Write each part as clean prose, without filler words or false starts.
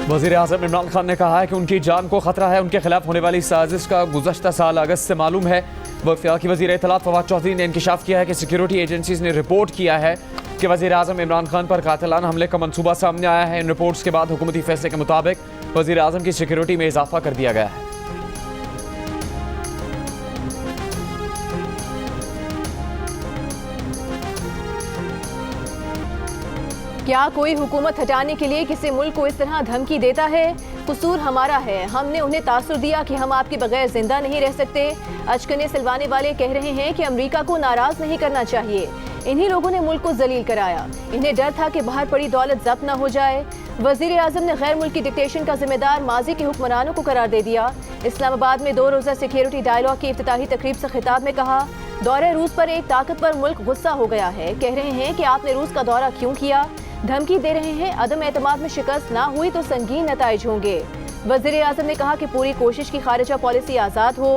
वज़ीर आज़म इमरान खान ने कहा है कि उनकी जान को खतरा है। उनके खिलाफ होने वाली साजिश का गुज़श्ता साल अगस्त से मालूम है। वफाकी वज़ीर इत्तलात फवाद चौधरी ने इंकशाफ किया है कि सिक्योरिटी एजेंसीज ने रिपोर्ट किया है कि वज़ीर आज़म इमरान खान पर कातिलाना हमले का मंसूबा सामने आया है। इन रिपोर्ट्स के बाद हुकूमती फैसले के मुताबिक वज़ीर आज़म की सिक्योरिटी में इजाफा कर दिया गया है। क्या कोई हुकूमत हटाने के लिए किसी मुल्क को इस तरह धमकी देता है? कसूर हमारा है। हमने उन्हें तासुर दिया कि हम आपके बगैर जिंदा नहीं रह सकते। अचकने सिलवाने वाले कह रहे हैं कि अमेरिका को नाराज नहीं करना चाहिए। इन्हीं लोगों ने मुल्क को जलील कराया। इन्हें डर था कि बाहर पड़ी दौलत जब्त न हो जाए। वजीर आजम ने गैर मुल्की डिक्टेशन का जिम्मेदार माजी के हुक्मरानों को करार दे दिया। इस्लामाबाद में 2 रोज़ा सिक्योरिटी डायलॉग की इफ्तिताही तकरीब से खिताब में कहा, दौरे रूस पर एक ताकतवर मुल्क गुस्सा हो गया है। कह रहे हैं कि आपने रूस का दौरा क्यों किया? धमकी दे रहे हैं अदम एतमाद में शिकस्त ना हुई तो संगीन नताइज होंगे। वज़ीर आज़म ने कहा कि पूरी कोशिश की खारिजा पॉलिसी आज़ाद हो,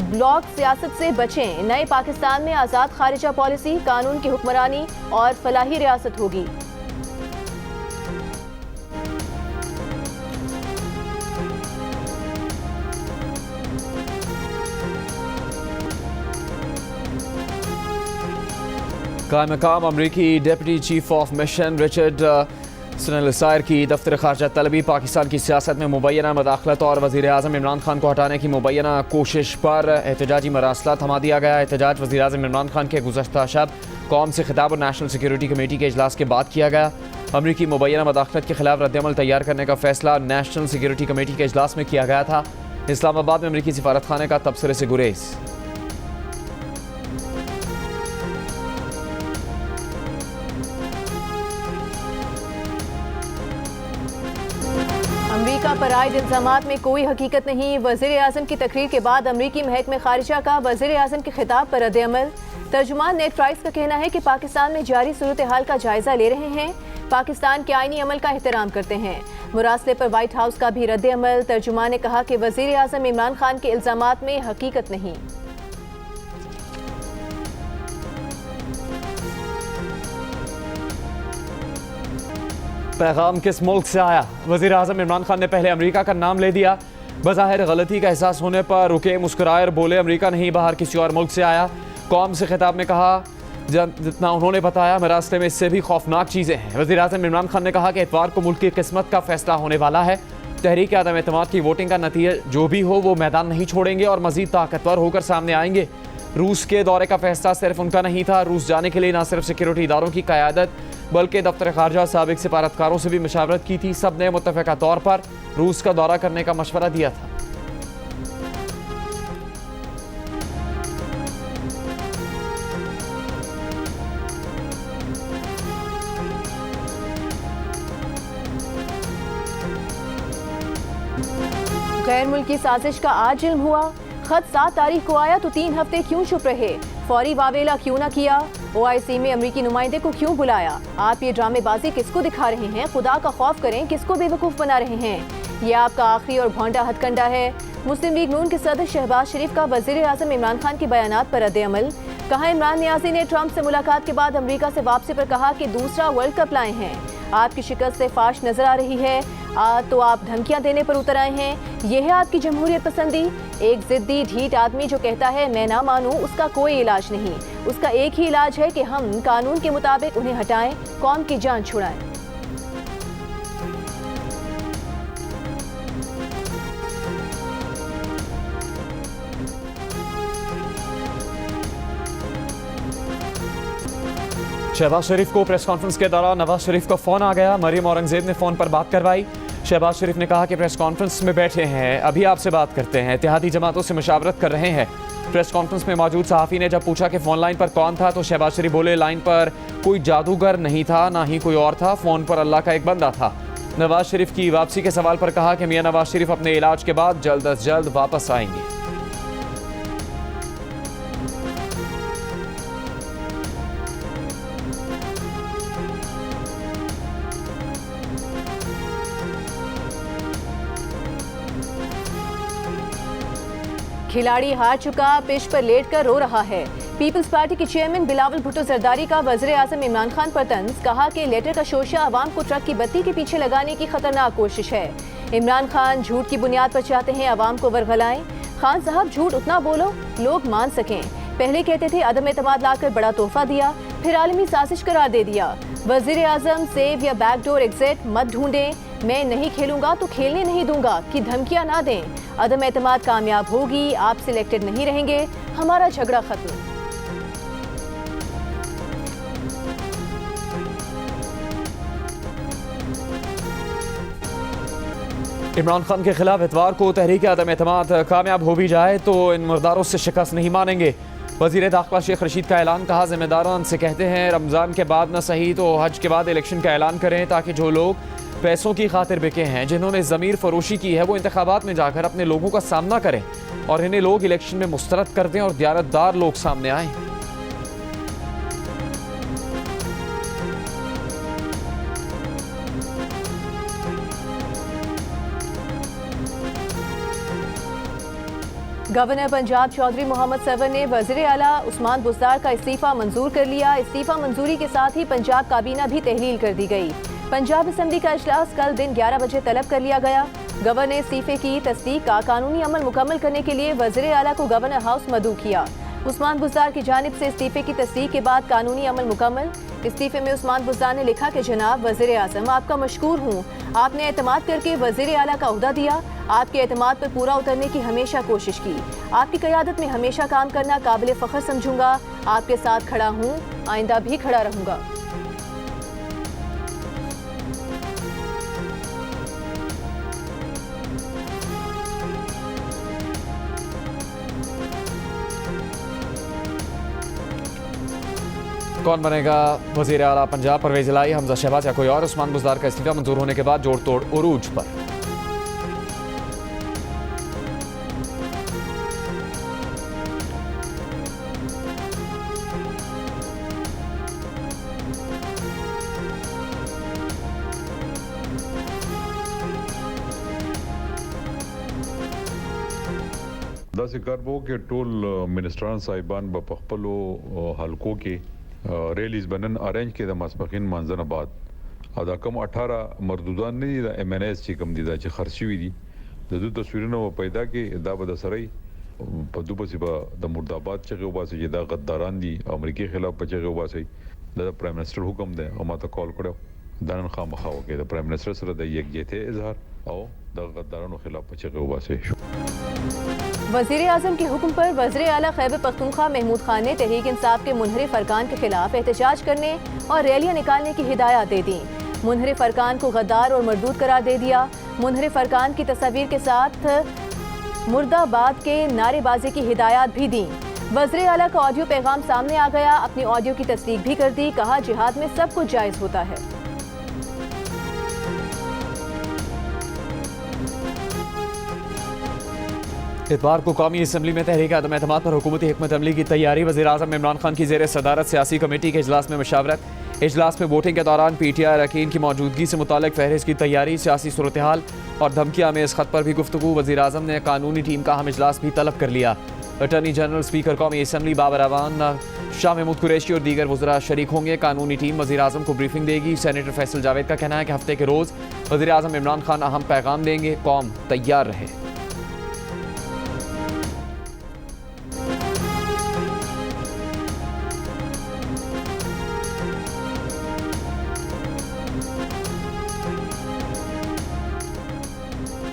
ब्लॉक सियासत से बचें। नए पाकिस्तान में आज़ाद खारिजा पॉलिसी, कानून की हुक्मरानी और फलाही रियासत होगी। कायम अमरीकी deputy chief of mission Richard सनलसायर की दफ्तर खारजा तलबी पाकिस्तान की सियासत में मुबैना मदाखलत और वज़ीर आज़म इमरान खान को हटाने की मुबैना कोशिश पर एहतजाजी मरासला थमा दिया गया। एहतजाज वज़ीर आज़म इमरान खान के गुज़श्ता शब कौम से खिताब और नेशनल सिक्योरिटी कमेटी के इजलास के बाद किया गया। अमरीकी मुबैना मदाखलत के खिलाफ रद्दअमल तैयार करने का फैसला नेशनल सिक्योरिटी कमेटी के इजलास में किया गया था। इस्लामाबाद में अमरीकी सिफारत खाने का तबसरे से गुरेज। अमरीका पर आयद इल्जामात में कोई हकीकत नहीं। वज़ीर आज़म की तकरीर के बाद अमरीकी महकमे खारिजा का वज़ीर आज़म के खिताब पर रद्दअमल। तर्जुमान नेट प्राइस का कहना है कि पाकिस्तान में जारी सूरत हाल का जायजा ले रहे हैं, पाकिस्तान के आईनी अमल का एहतराम करते हैं। मुरासले पर व्हाइट हाउस का भी रद्दअमल। तर्जुमान ने कहा कि वज़ीर आज़म इमरान खान के इल्जामात में हकीकत नहीं। पैगाम किस मुल्क से आया? वज़ीर आज़म इमरान खान ने पहले अमेरिका का नाम ले दिया। बज़ाहिर गलती का एहसास होने पर रुके, मुस्कुराए और बोले अमेरिका नहीं, बाहर किसी और मुल्क से आया। कौम से खिताब में कहा, जितना उन्होंने बताया मेरे रास्ते में इससे भी खौफनाक चीज़ें हैं। वज़ीर आज़म इमरान खान ने कहा कि इतवार को मुल्क की किस्मत का फैसला होने वाला है। तहरीक आदम एतमाद की वोटिंग का नतीजा जो भी हो वो मैदान नहीं छोड़ेंगे और मज़ीद ताकतवर होकर सामने आएंगे। रूस के दौरे का फैसला सिर्फ उनका नहीं था। रूस जाने के लिए न सिर्फ सिक्योरिटी इदारों की क़यादत बल्कि दफ्तर खारजा साबिक सिफारतकारों से भी मशावरत की थी। सब ने मुत्तफ़िक़ा तौर पर रूस का दौरा करने का मशवरा दिया था। गैर मुल्की साजिश का आज इल्म हुआ। खत 7 तारीख को आया तो 3 हफ्ते क्यों चुप रहे? फौरी वावेला क्यों ना किया? OIC में अमरीकी नुमाइंदे को क्यों बुलाया? आप ये ड्रामेबाजी किसको दिखा रहे हैं? खुदा का खौफ करें, किसको बेवकूफ़ बना रहे हैं? ये आपका आखिरी और भौंडा हथकंडा है। मुस्लिम लीग नून के सदर शहबाज शरीफ का वज़ीर आज़म इमरान खान के बयानात पर रद्दअमल। कहा, इमरान नियाज़ी ने ट्रंप से मुलाकात के बाद अमरीका से वापसी पर कहा कि दूसरा वर्ल्ड कप लाए हैं। आपकी शिकस्त से फाश नजर आ रही है तो आप धमकियां देने पर उतर आए हैं। यह है आपकी जमहूरियत पसंदी। एक जिद्दी ढीठ आदमी जो कहता है मैं ना मानूं, उसका कोई इलाज नहीं। उसका एक ही इलाज है कि हम कानून के मुताबिक उन्हें हटाएं, कौम की जान छुड़ाएं। शहबाज शरीफ को प्रेस कॉन्फ्रेंस के दौरान नवाज शरीफ का फ़ोन आ गया। मरियम औरंगजेब ने फ़ोन पर बात करवाई। शहबाज शरीफ ने कहा कि प्रेस कॉन्फ्रेंस में बैठे हैं, अभी आपसे बात करते हैं, इत्तेहादी जमातों से मशावरत कर रहे हैं। प्रेस कॉन्फ्रेंस में मौजूद सहाफ़ी ने जब पूछा कि फ़ोन लाइन पर कौन था तो शहबाज शरीफ बोले लाइन पर कोई जादूगर नहीं था, ना ही कोई और था, फ़ोन पर अल्लाह का एक बंदा था। नवाज शरीफ की वापसी के सवाल पर कहा कि मियां नवाज शरीफ अपने इलाज के बाद जल्द अज जल्द वापस आएंगे। खिलाड़ी हार चुका, पिच पर लेटकर रो रहा है। पीपल्स पार्टी के चेयरमैन बिलावल भुट्टो जरदारी का वज़ीर आज़म इमरान खान पर तंज, कहा कि लेटर का शोशा आवाम को ट्रक की बत्ती के पीछे लगाने की खतरनाक कोशिश है। इमरान खान झूठ की बुनियाद पर चाहते हैं आवाम को वरगलाएं। खान साहब झूठ उतना बोलो लोग मान सकें। पहले कहते थे अदम एतमाद लाकर बड़ा तोहफा दिया, फिर आलमी साजिश करार दे दिया। वज़ीर आज़म सेव या बैकडोर एग्जिट मत ढूंढें, मैं नहीं खेलूंगा तो खेलने नहीं दूंगा कि धमकियां ना दें। अदम एतमाद कामयाब होगी, आप सिलेक्टेड नहीं रहेंगे, हमारा झगड़ा खत्म। इमरान खान के खिलाफ इतवार को तहरीक आदम एतमाद कामयाब हो भी जाए तो इन मुर्दारों से शिकस्त नहीं मानेंगे। वज़ीर दाखिला शेख रशीद का ऐलान, कहा जिम्मेदारान से कहते हैं रमज़ान के बाद न सही तो हज के बाद इलेक्शन का ऐलान करें, ताकि जो लोग पैसों की खातिर बिके हैं, जिन्होंने ज़मीर फरोशी की है, वो इंतखाबात में जाकर अपने लोगों का सामना करें और इन्हें लोग इलेक्शन में मुस्तरद कर दें और दियानतदार लोग सामने आएँ। गवर्नर पंजाब चौधरी मोहम्मद सरवर ने वज़ीर आला उस्मान बुज़दार का इस्तीफ़ा मंजूर कर लिया। इस्तीफ़ा मंजूरी के साथ ही पंजाब काबीना भी तहलील कर दी गई। पंजाब असम्बली का इजलास कल दिन 11 बजे तलब कर लिया गया। गवर्नर ने इस्तीफ़े की तस्दीक का कानूनी अमल मुकम्मल करने के लिए वज़ीर आला को गवर्नर हाउस मदऊ किया। उस्मान बुज़दार की जानिब से इस्तीफ़े की तस्दीक के बाद कानूनी अमल मुकम्मल। इस्तीफ़े में उस्मान बुज़दार ने लिखा कि जनाब वज़ीर आज़म, आपका मशकूर हूँ, आपने एतमाद करके वज़ीर आला का ओहदा दिया। आपके एतमाद पर पूरा उतरने की हमेशा कोशिश की। आपकी क़यादत में हमेशा काम करना काबिल फ़ख्र समझूंगा। आपके साथ खड़ा हूँ, आइंदा भी खड़ा रहूँगा। कौन बनेगा वज़ीर आला पंजाब? परवेज़ इलाही, हमजा शहबाज या कोई और? उस्मान बुज़दार का इस्तीफ़ा मंजूर होने के बाद जोड़ तोड़ उरूज पर। दस करबो के टोल मिनिस्टरान साहिबान बपखपलो हलकों के रैलीज बनन अरेंज के द मसबकिन मंजन बाद अदा कम 18 मरदूदान ने द एमएनएस ची कम दीदा ची खर्ची हुई दी द दो तस्वीरों वो पैदा के दा बद सरई पदू पसी बा द मुर्दाबाद चगे उबा से दा गद्दारान दी अमेरिकी खिलाफ पचगे उबा से द प्राइम मिनिस्टर हुक्म दे और माता कॉल करो दानन खाम खाओ के the prime minister sir the एक जे थे इजहार और द गद्दारान खिलाफ पचगे उबा से। वज़ीर आज़म के हुक्म पर वज़ीर आला खैबर पख्तूनख्वा महमूद खान ने तहरीक इंसाफ के मुनहरिफ अरकान के खिलाफ एहतजाज करने और रैलियां निकालने की हिदायत दे दी। मुनहरिफ अरकान को गद्दार और मरदूद करार दे दिया। मुनहरिफ अरकान की तस्वीर के साथ मुर्दाबाद के नारेबाजी की हिदायत भी दी। वज़ीर आला का ऑडियो पैगाम सामने आ गया, अपनी ऑडियो की तस्दीक भी कर दी। कहा जिहाद में सब कुछ जायज़ होता है। इतवार को कौमी असम्बली में तहरीक आदम एतमाद पर हुकूमती हिकमत अमली की तैयारी। वज़ीर आज़म इमरान खान की ज़ेर सदारत सियासी कमेटी के इजलास में मशावरत। इजलास में वोटिंग के दौरान PTI अरकान की मौजूदगी से मुतालिक फहरिस्त की तैयारी, सियासी सूरत हाल और धमकियाँ में इस खत पर भी गुफ्तगू। वज़ीर आज़म ने कानूनी टीम का अहम इजलास भी तलब कर लिया। अटर्नी जनरल, स्पीकर कौमी असम्बली बाबर अवान, शाह महमूद कुरैशी और दीगर वज़रा शरीक होंगे। कानूनी टीम वज़ीर आज़म को ब्रीफिंग देगी। सेनेटर फैसल जावेद का कहना है कि हफ्ते के रोज़ वज़ीर आज़म इमरान खान अहम पैगाम देंगे, कौम तैयार रहे।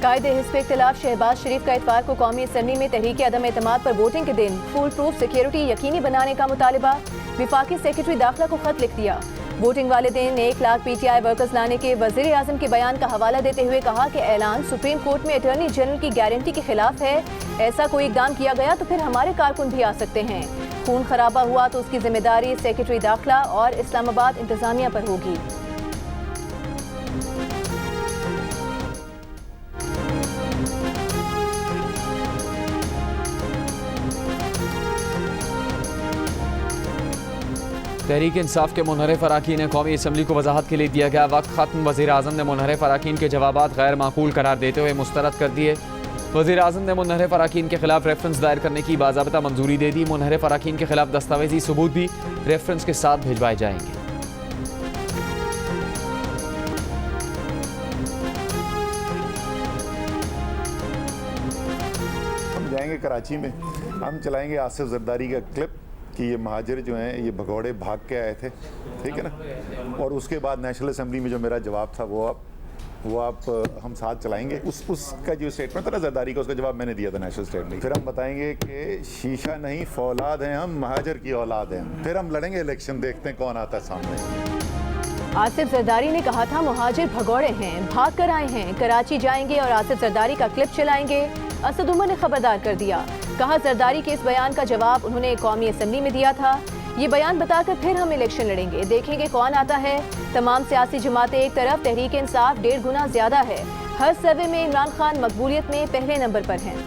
कायदे हिस्ब इख्तिलाफ शहबाज शरीफ का इतवार को कौमी असम्बली में तहरीक अदम एतमाद पर वोटिंग के दिन फुल प्रूफ सिक्योरिटी यकीनी बनाने का मुतालबा। विफाकी सेक्रेटरी दाखिला को खत लिख दिया। वोटिंग वाले दिन 1 लाख PTI वर्कर्स लाने के वज़ीर आज़म के बयान का हवाला देते हुए कहा कि ऐलान सुप्रीम कोर्ट में अटॉर्नी जनरल की गारंटी के खिलाफ है। ऐसा कोई इकदाम किया गया तो फिर हमारे कारकुन भी आ सकते हैं। खून खराबा हुआ तो उसकी जिम्मेदारी सेक्रेटरी दाखिला और इस्लामाबाद इंतजामिया पर होगी। तहरीक इंसाफ के मुनहरिफ अराकीन ने कौमी असम्बली को वजाहत के लिए दिया गया वक्त खत्म। वज़ीर आज़म ने मुनहरिफ अराकीन के जवाबात गैर माकूल करार देते हुए मुस्तरद कर दिए। वज़ीर-ए-आज़म ने मुनहरिफ अराकीन के खिलाफ रेफरेंस दायर करने की बाज़ाब्ता मंजूरी दे दी। मुनहरिफ अराकीन के खिलाफ दस्तावेजी सबूत भी रेफरेंस के साथ भिजवाए जाएंगे। हम जाएंगे कराची में, हम चलाएंगे आसिफ जरदारी का क्लिप कि ये महाजिर जो हैं ये भगौड़े भाग के आए थे, ठीक है ना। और उसके बाद नेशनल असेंबली में जो मेरा जवाब था वो आप हम साथ चलाएंगे। उसका जो स्टेटमेंट था ना जरदारी का, उसका जवाब मैंने दिया था नेशनल स्टेट में। फिर हम बताएंगे कि शीशा नहीं फौलाद हैं हम, महाजिर की औलाद हैं। फिर हम लड़ेंगे इलेक्शन, देखते हैं कौन आता है सामने। आसिफ जरदारी ने कहा था मुहाजिर भगौड़े हैं, भाग कर आए हैं, कराची जाएंगे और आसिफ जरदारी का क्लिप चलाएंगे। असद उमर ने खबरदार कर दिया, कहा जरदारी के इस बयान का जवाब उन्होंने कौमी असम्बली में दिया था। ये बयान बताकर फिर हम इलेक्शन लड़ेंगे, देखेंगे कौन आता है। तमाम सियासी जमातें एक तरफ, तहरीक इंसाफ 1.5 गुना ज्यादा है। हर सर्वे में इमरान खान मकबूलियत में पहले नंबर पर हैं।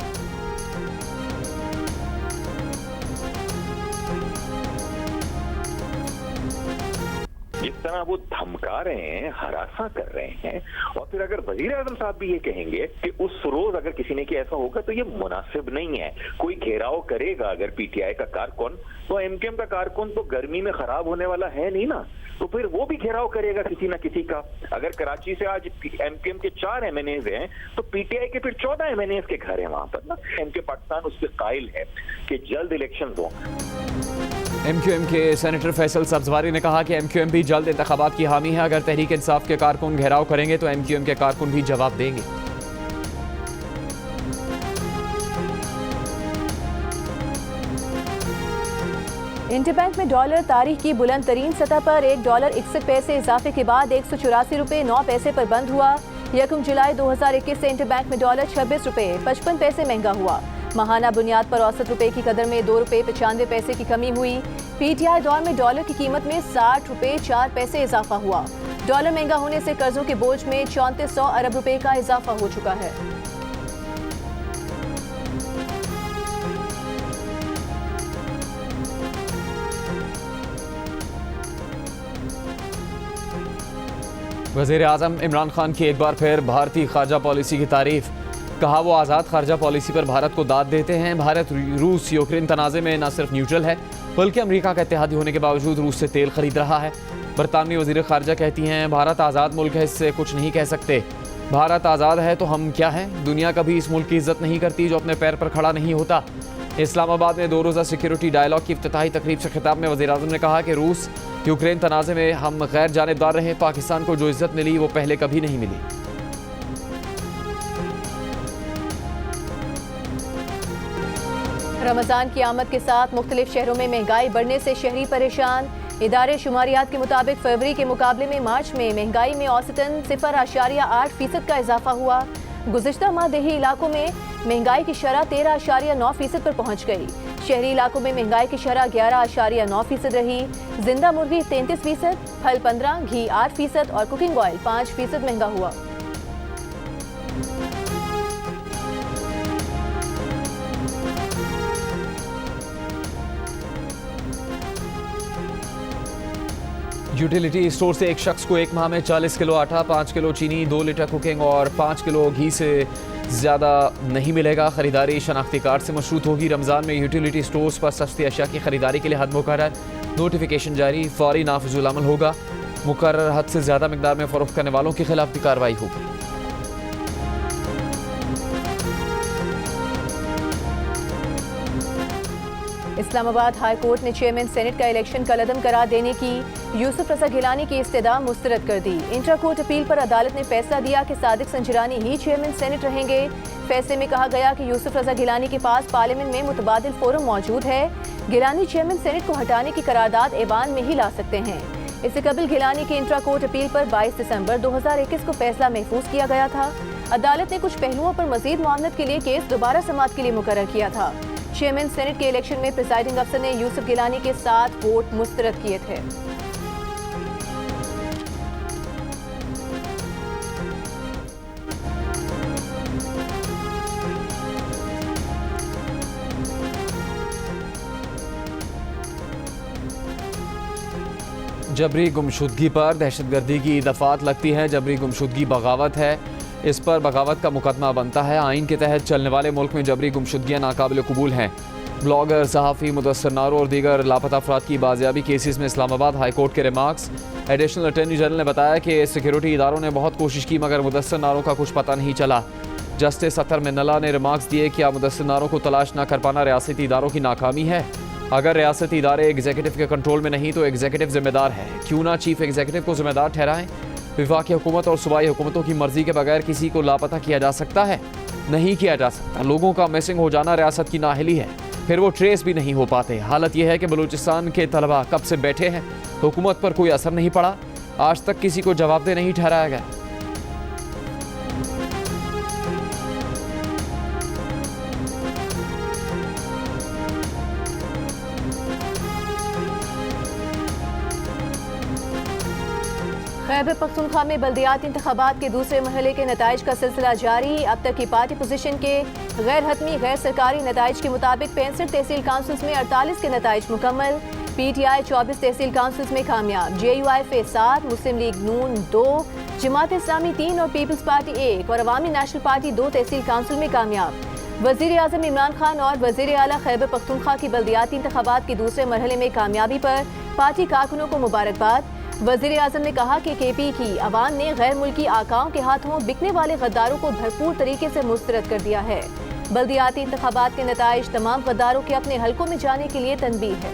जिस तरह वो धमका रहे हैं, हरासा कर रहे हैं, और फिर अगर वज़ीर-ए-आज़म साहब भी ये कहेंगे कि उस रोज अगर किसी ने कि ऐसा होगा तो ये मुनासिब नहीं है। कोई घेराव करेगा अगर पीटीआई का कारकुन, तो एमकेएम का कारकुन तो गर्मी में खराब होने वाला है नहीं ना, तो फिर वो भी घेराव करेगा किसी ना किसी का। अगर कराची से आज एमकेएम के 4 एमएनएज हैं तो पीटीआई के फिर 14 एमएनएज के घर हैं वहां पर ना। एमके पाकिस्तान उस पर कायल है कि जल्द इलेक्शन हो। एमक्यूएम के सेनेटर फैसल सब्जवारी ने कहा कि एमक्यूएम भी जल्द इंतखाबात की हामी है। अगर तहरीक इंसाफ के कारकुन घेराव करेंगे तो एमक्यूएम के कारकुन भी जवाब देंगे। इंटरबैंक में डॉलर तारीख की बुलंद तरीन सतह पर $1.61 इजाफे के बाद 184 रुपये 9 पैसे पर बंद हुआ। 1 जुलाई 2021 से इंटरबैंक में डॉलर 26 रुपये 55 पैसे महंगा हुआ। माहाना बुनियाद पर औसत रुपए की कदर में 2 रुपये 95 पैसे की कमी हुई। पीटीआई दौर में डॉलर की कीमत में 60 रुपये 4 पैसे इजाफा हुआ। डॉलर महंगा होने से कर्जों के बोझ में 3400 अरब रुपए का इजाफा हो चुका है। वज़ीर-ए-आज़म इमरान खान की एक बार फिर भारतीय खारजा पॉलिसी की तारीफ। कहा वो आज़ाद खारजा पॉलिसी पर भारत को दाद देते हैं। भारत रूस यूक्रेन तनाज़े में न सिर्फ न्यूट्रल है बल्कि अमेरिका का इत्तेहादी होने के बावजूद रूस से तेल खरीद रहा है। बरतानवी वज़ीर खारजा कहती हैं भारत आज़ाद मुल्क है, इससे कुछ नहीं कह सकते। भारत आज़ाद है तो हम क्या हैं? दुनिया कभी इस मुल्क की इज्जत नहीं करती जो अपने पैर पर खड़ा नहीं होता। इस्लामाबाद में 2 रोज़ा सिक्योरिटी डायलॉग की इफ्तिताही तकरीब से खिताब में वज़ीर-ए-आज़म ने कहा कि रूस यूक्रेन तनाज़े में हम गैर जानिबदार रहे। पाकिस्तान को जो इज्जत मिली वो पहले कभी नहीं मिली। रमज़ान की आमद के साथ मुख्तलिफ शहरों में महंगाई बढ़ने से शहरी परेशान। इदारे शुमारियात के मुताबिक फरवरी के मुकाबले में मार्च में महंगाई में औसतन 0.8% का इजाफा हुआ। गुज़िश्ता माह देही इलाकों में महंगाई की शरह 13.9% पर पहुंच गई। शहरी इलाकों में महंगाई की शरह 11.9% रही। जिंदा मुर्गी 33%, फल 15%, घी 8% और कुकिंग ऑयल 5% महंगा हुआ। यूटिलिटी स्टोर से एक शख्स को एक माह में 40 किलो आटा, 5 किलो चीनी, 2 लीटर कुकिंग और 5 किलो घी से ज़्यादा नहीं मिलेगा। ख़रीदारी शनाख्ती कार्ड से मशरूत होगी। रमज़ान में यूटिलिटी स्टोर्स पर सस्ती अशिया की ख़रीदारी के लिए हद मुकर्रर। नोटिफिकेशन जारी, फौरी नाफिजुल अमल होगा। मुकर्रर हद से ज़्यादा मिकदार में फ़रोख्त करने वालों के खिलाफ भी कार्रवाई होगी। इस्लामाबाद हाई कोर्ट ने चेयरमैन सेनेट का इलेक्शन कलअदम करार देने की यूसुफ रजा गिलानी की इस्तदा मुस्तरद कर दी। इंट्रा कोर्ट अपील पर अदालत ने फैसला दिया कि सादिक संजरानी ही चेयरमैन सेनेट रहेंगे। फैसले में कहा गया कि यूसुफ रजा गिलानी के पास पार्लियामेंट में मुतबादिल फोरम मौजूद है। गिलानी चेयरमैन सेनेट को हटाने की करारदाद ऐवान में ही ला सकते हैं। इससे कबल गिलानी की इंट्रा कोर्ट अपील पर 22 दिसंबर 2021 को फैसला महफूज किया गया था। अदालत ने कुछ पहलुओं पर मजीद मुआवनत के लिए केस दोबारा समाअत के लिए मुकर्रर किया था। चेयरमैन सेनेट के इलेक्शन में प्रिसाइडिंग अफसर ने यूसुफ गिलानी के 7 वोट मुस्तरद किए थे। जबरी गुमशुदगी पर दहशतगर्दी की दफात लगती है। जबरी गुमशुदगी बगावत है। इस पर बगावत का मुकदमा बनता है। आइन के तहत चलने वाले मुल्क में जबरी गुमशुदगियाँ नाकाबिल कबूल हैं। ब्लॉगर, सहाफ़ी, मुदस्सिर नारो और दीगर लापता अफराद की बाजियाबी केसेस में इस्लामाबाद हाई कोर्ट के रिमार्क्स। एडिशनल अटॉर्नी जनरल ने बताया कि सिक्योरिटी इदारों ने बहुत कोशिश की मगर मुदस्सिर नारो का कुछ पता नहीं चला। जस्टिस अतर मिन्नल्ला ने रिमार्क्स दिए कि मुदस्सिर नारो को तलाश न कर पाना रियासती इदारों की नाकामी है। अगर रियासती इदारे एग्जीक्यूटिव के कंट्रोल में नहीं तो एग्जीक्यूटिव जिम्मेदार है, क्यों ना चीफ एग्जीक्यूटिव को जिम्मेदार ठहराएं। वफाकी हुकूमत और सूबाई हुकूमतों की मर्जी के बगैर किसी को लापता किया जा सकता है? नहीं किया जा सकता। लोगों का मिसिंग हो जाना रियासत की नाअहली है, फिर वो ट्रेस भी नहीं हो पाते। हालत यह है कि बलूचिस्तान के तलबा कब से बैठे हैं, हुकूमत पर कोई असर नहीं पड़ा, आज तक किसी को जवाबदेह नहीं ठहराया गया। खैबर पख्तूनख्वा में बल्दियाती इंतखाबात के दूसरे मरहले के नताइज का सिलसिला जारी। अब तक की पार्टी पोजीशन के गैर हतमी गैर सरकारी नताइज के मुताबिक 65 तहसील काउंसिल्स में 48 के नताइज मुकम्मल। PTI 24 तहसील काउंसिल्स में कामयाब। JUIF 7, मुस्लिम लीग नून 2, जमात इस्लामी 3 और पीपल्स पार्टी 1 और अवामी नेशनल पार्टी 2 तहसील काउंसिल में कामयाब। वजीर आजम इमरान खान और वजीर आला खैबर पख्तूनख्वा की बल्दियाती इंतखाबात के दूसरे मरहले में कामयाबी पर पार्टी कारकुनों को मुबारकबाद। वजीर आजम ने कहा कि KP की अवाम ने गैर मुल्की आकाओं के हाथों बिकने वाले गद्दारों को भरपूर तरीके से मुस्तरद कर दिया है। बल्दियाती इंतखाबात के नताइज तमाम गद्दारों के अपने हलकों में जाने के लिए तनबीह है।